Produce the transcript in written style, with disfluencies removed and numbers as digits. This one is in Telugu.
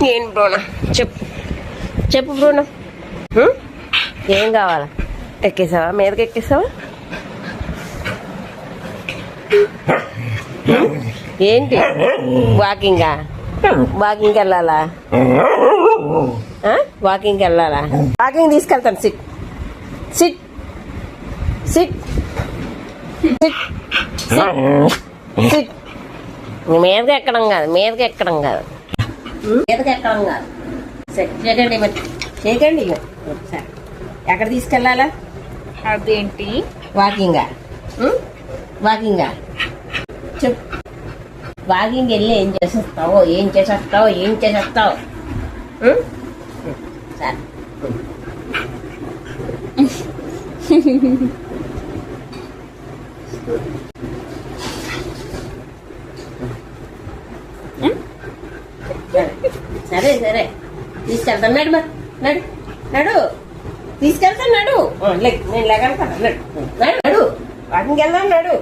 ఏం బ్రోనా చెప్పు చెప్పు బ్రోనా ఏం కావాలా? ఎక్కేసావా? మీదకి ఎక్కేసావా? ఏంటి వాకింగా? వాకింగ్కి వెళ్ళాలా? వాకింగ్కి వెళ్ళాలా? వాకింగ్ తీసుకెళ్తాను. SIT SIT SIT SIT SIT. మీదకి ఎక్కడం కాదు, మీదకి ఎక్కడం కాదు, మీదకి ఎక్కడం కాదు. సరే చేయకండి, మరి చేయకండి. సరే ఎక్కడ తీసుకెళ్ళాలా? అదేంటి వాకింగా? వాకింగా చెప్పు. వాకింగ్ వెళ్ళి ఏం చేసేస్తావో, ఏం చేసేస్తావో, ఏం చేసేస్తావు? సరే సరే సరే తీసుకెళ్తాను. నడు మరి, నడు నడు, తీసుకెళ్తాను. నడు, నేను లేగలుగుతాను. నడు నడు, వాకింగ్ వెళ్దాం. నడు.